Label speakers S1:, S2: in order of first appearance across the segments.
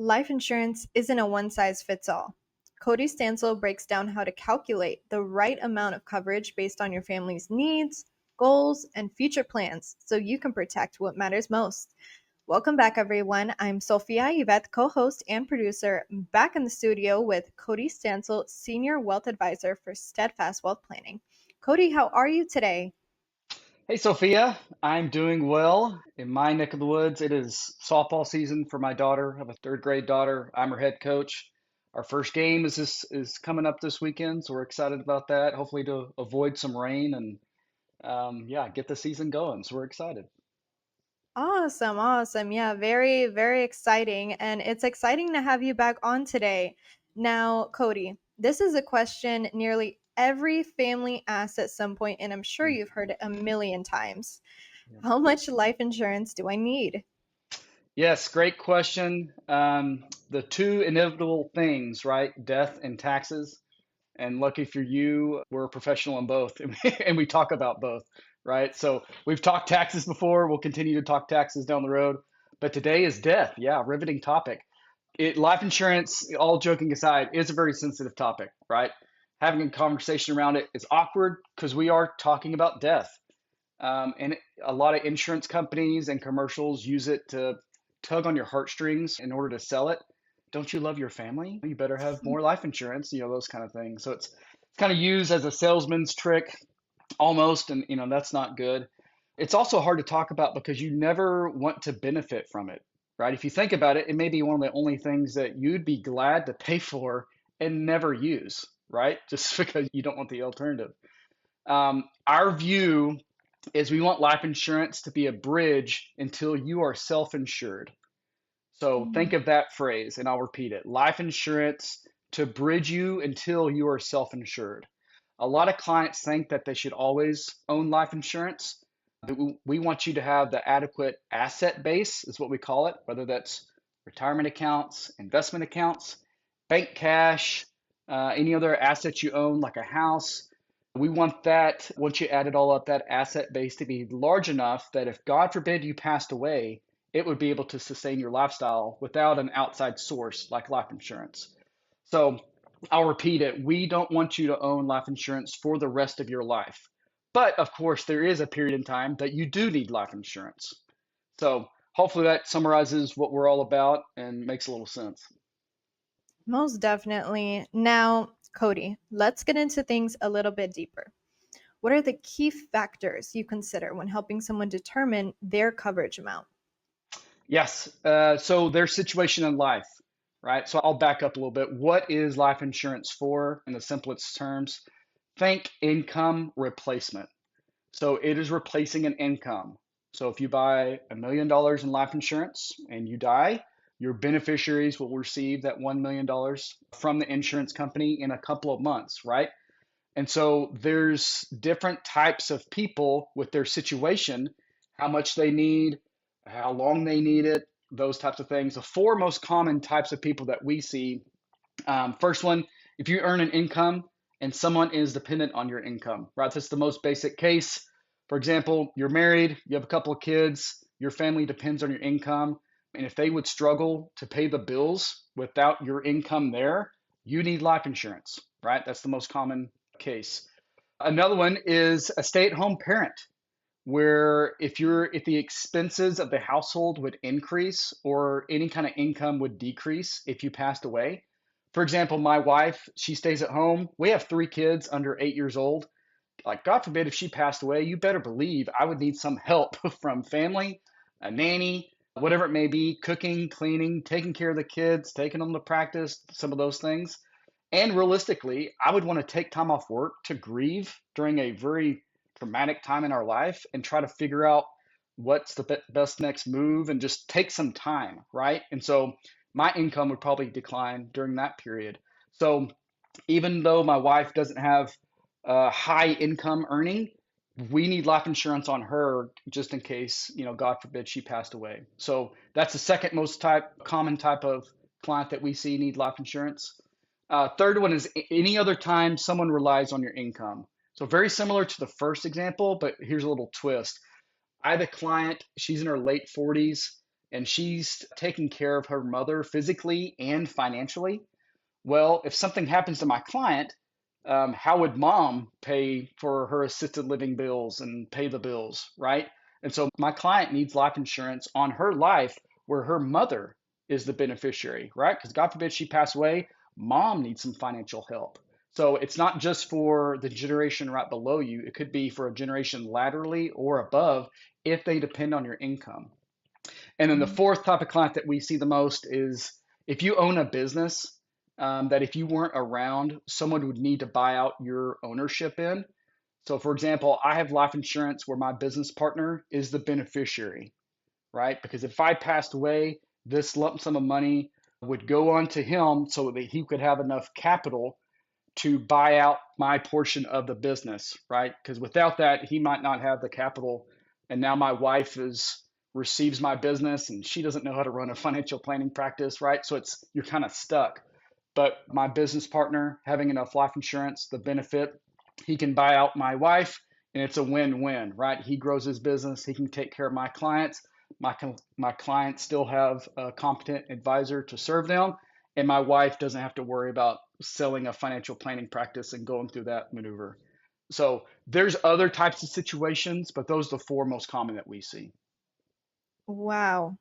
S1: Life insurance isn't a one size fits all. Cody Stansell breaks down how to calculate the right amount of coverage based on your family's needs, goals, and future plans so you can protect what matters most. Welcome back, everyone. I'm Sophia Yvette, co host and producer, back in the studio with Cody Stansell, Senior Wealth Advisor for Steadfast Wealth Planning. Cody, how are you today?
S2: Hey, Sophia. I'm doing well. In my neck of the woods, it is softball season for my daughter. I have a third grade daughter. I'm her head coach. Our first game is coming up this weekend, so we're excited about that. Hopefully to avoid some rain and yeah, get the season going. So we're excited.
S1: Awesome, awesome. Yeah, very, very exciting. And it's exciting to have you back on today. Now, Cody, this is a question nearly every family asks at some point, and I'm sure
S2: Mm,
S1: you've heard it a million times.
S2: yeah.
S1: How much life insurance do I need?
S2: Yes, great question. The two inevitable things, right? Death and taxes. And lucky for you, we're a professional in both, and we talk about both, right? So we've talked taxes before. We'll continue to talk taxes down the road. But today is death. Yeah, riveting topic. Life insurance, all joking aside, is a very sensitive topic, right? Having a conversation around it is awkward because we are talking about death. A lot of insurance companies and commercials use it to tug on your heartstrings in order to sell it. Don't you love your family? You better have more life insurance, those kind of things. So it's kind of used as a salesman's trick almost, and that's not good. It's also hard to talk about because you never want to benefit from it, right? If you think about it, it may be one of the only things that you'd be glad to pay for and never use, right? Just because you don't want the alternative. Our view is we want life insurance to be a bridge until you are self-insured. So think
S1: Mhm.
S2: of that phrase, and I'll repeat it. Life insurance to bridge you until you are self-insured. A lot of clients think that they should always own life insurance. But we want you to have the adequate asset base, is what we call it, whether that's retirement accounts, investment accounts, bank cash, any other assets you own, like a house. We want that, once you add it all up, that asset base to be large enough that if God forbid you passed away, it would be able to sustain your lifestyle without an outside source like life insurance. So I'll repeat it. We don't want you to own life insurance for the rest of your life. But of course, there is a period in time that you do need life insurance. So hopefully that summarizes what we're all about and makes a little sense.
S1: Most definitely. Now, Cody, let's get into things a little bit deeper. What are the key factors you consider when helping someone determine their coverage amount?
S2: Yes. So their situation in life, right? So I'll back up a little bit. What is life insurance for in the simplest terms? Think income replacement. So it is replacing an income. So if you buy $1 million in life insurance and you die, your beneficiaries will receive that $1 million from the insurance company in a couple of months, right? And so there's different types of people with their situation, how much they need, how long they need it, those types of things. The four most common types of people that we see. First one, if you earn an income and someone is dependent on your income, right? That's the most basic case. For example, you're married, you have a couple of kids, your family depends on your income. And if they would struggle to pay the bills without your income there, you need life insurance, right? That's the most common case. Another one is a stay-at-home parent, where if the expenses of the household would increase or any kind of income would decrease if you passed away. For example, my wife, she stays at home. We have three kids under 8 years old. Like, God forbid, if she passed away, you better believe I would need some help from family, a nanny, whatever it may be, cooking, cleaning, taking care of the kids, taking them to practice, some of those things. And realistically, I would want to take time off work to grieve during a very traumatic time in our life and try to figure out what's the best next move and just take some time, right? And so my income would probably decline during that period. So even though my wife doesn't have high income earning, we need life insurance on her just in case, God forbid she passed away. So that's the second most common type of client that we see need life insurance. Third one is any other time someone relies on your income. So very similar to the first example, but here's a little twist. I have a client, she's in her late 40s. and she's taking care of her mother physically and financially. Well, if something happens to my client, how would mom pay for her assisted living bills and pay the bills, right? And so my client needs life insurance on her life where her mother is the beneficiary, right? Because God forbid she pass away, mom needs some financial help. So it's not just for the generation right below you, it could be for a generation laterally or above if they depend on your income. And then the
S1: Mm.
S2: fourth type of client that we see the most is if you own a business that if you weren't around, someone would need to buy out your ownership in. So, for example, I have life insurance where my business partner is the beneficiary, right? Because if I passed away, this lump sum of money would go on to him so that he could have enough capital to buy out my portion of the business, right? Because without that, he might not have the capital. And now my wife is receives my business and she doesn't know how to run a financial planning practice, right? So it's you're kind of stuck. But my business partner having enough life insurance, the benefit, he can buy out my wife and it's a win-win, right? He grows his business, he can take care of my clients. My clients still have a competent advisor to serve them, and my wife doesn't have to worry about selling a financial planning practice and going through that maneuver. So there's other types of situations, but those are the four most common that we see.
S1: Wow.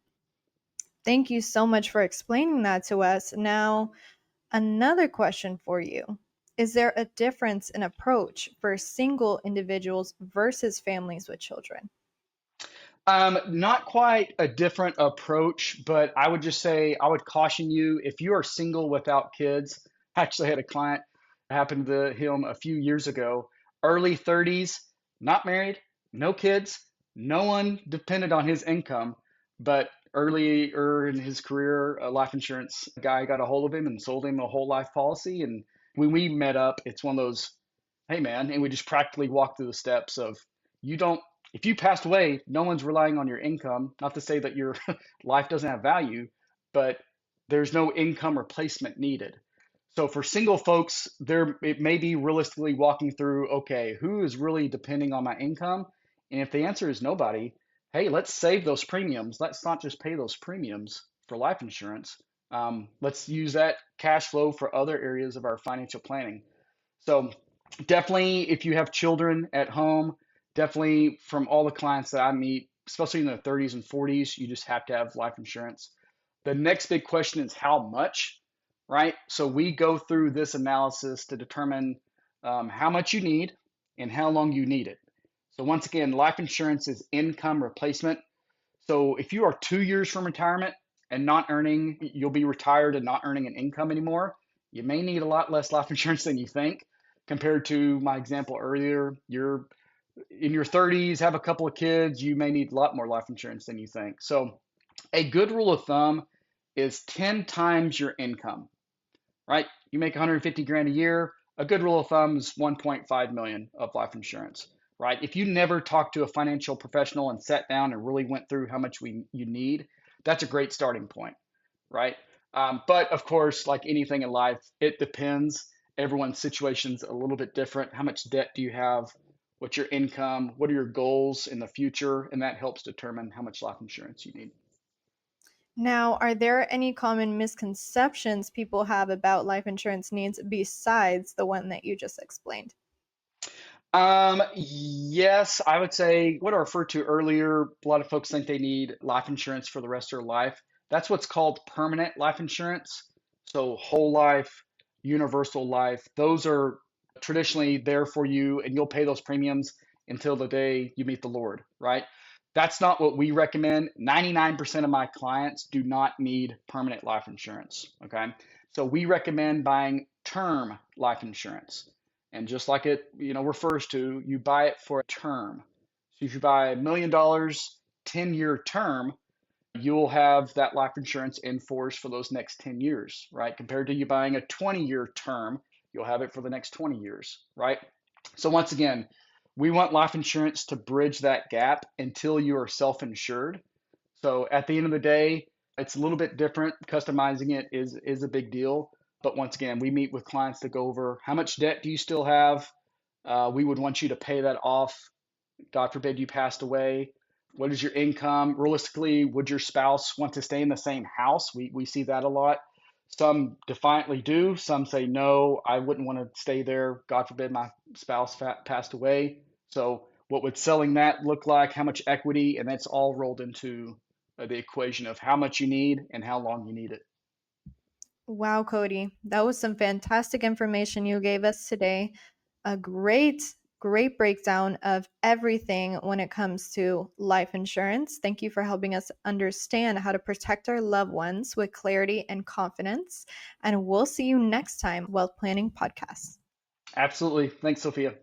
S1: Thank you so much for explaining that to us. Now, another question for you. Is there a difference in approach for single individuals versus families with children?
S2: Not quite a different approach, but I would just say I would caution you if you are single without kids. I actually had a client happened to him a few years ago, early 30s, not married, no kids, no one depended on his income, but earlier in his career, a life insurance guy got a hold of him and sold him a whole life policy. And when we met up, it's one of those, hey man, and we just practically walked through the steps of you don't if you passed away, no one's relying on your income. Not to say that your life doesn't have value, but there's no income replacement needed. So for single folks, there it may be realistically walking through, okay, who is really depending on my income? And if the answer is nobody, hey, let's save those premiums. Let's not just pay those premiums for life insurance. Let's use that cash flow for other areas of our financial planning. So definitely, if you have children at home, definitely from all the clients that I meet, especially in their 30s and 40s, you just have to have life insurance. The next big question is how much, right? So we go through this analysis to determine how much you need and how long you need it. So once again, life insurance is income replacement. So if you are 2 years from retirement and not earning, you'll be retired and not earning an income anymore. You may need a lot less life insurance than you think. Compared to my example earlier, you're in your 30s, have a couple of kids, you may need a lot more life insurance than you think. So a good rule of thumb is 10 times your income, right? You make 150 grand a year. A good rule of thumb is 1.5 million of life insurance, right? If you never talked to a financial professional and sat down and really went through how much you need, that's a great starting point, right? But of course, like anything in life, it depends. Everyone's situation's a little bit different. How much debt do you have? What's your income? What are your goals in the future? And that helps determine how much life insurance you need.
S1: Now, are there any common misconceptions people have about life insurance needs besides the one that you just explained?
S2: Yes, I would say what I referred to earlier, a lot of folks think they need life insurance for the rest of their life. That's what's called permanent life insurance. So whole life, universal life, those are traditionally there for you and you'll pay those premiums until the day you meet the Lord, right? That's not what we recommend. 99% of my clients do not need permanent life insurance, okay? So we recommend buying term life insurance. And just like it, refers to, you buy it for a term. So if you buy $1 million, 10-year term, you'll have that life insurance in force for those next 10 years, right? Compared to you buying a 20-year term, you'll have it for the next 20 years, right? So once again, we want life insurance to bridge that gap until you are self-insured. So at the end of the day, it's a little bit different. Customizing it is a big deal. But once again, we meet with clients to go over how much debt do you still have? We would want you to pay that off. God forbid you passed away. What is your income? Realistically, would your spouse want to stay in the same house? We see that a lot. Some defiantly do. Some say, no, I wouldn't want to stay there. God forbid my spouse passed away. So, what would selling that look like? How much equity? And that's all rolled into the equation of how much you need and how long you need it.
S1: Wow, Cody, that was some fantastic information you gave us today. A great breakdown of everything when it comes to life insurance. Thank you for helping us understand how to protect our loved ones with clarity and confidence. And we'll see you next time, Wealth Planning Podcast.
S2: Absolutely. Thanks, Sophia.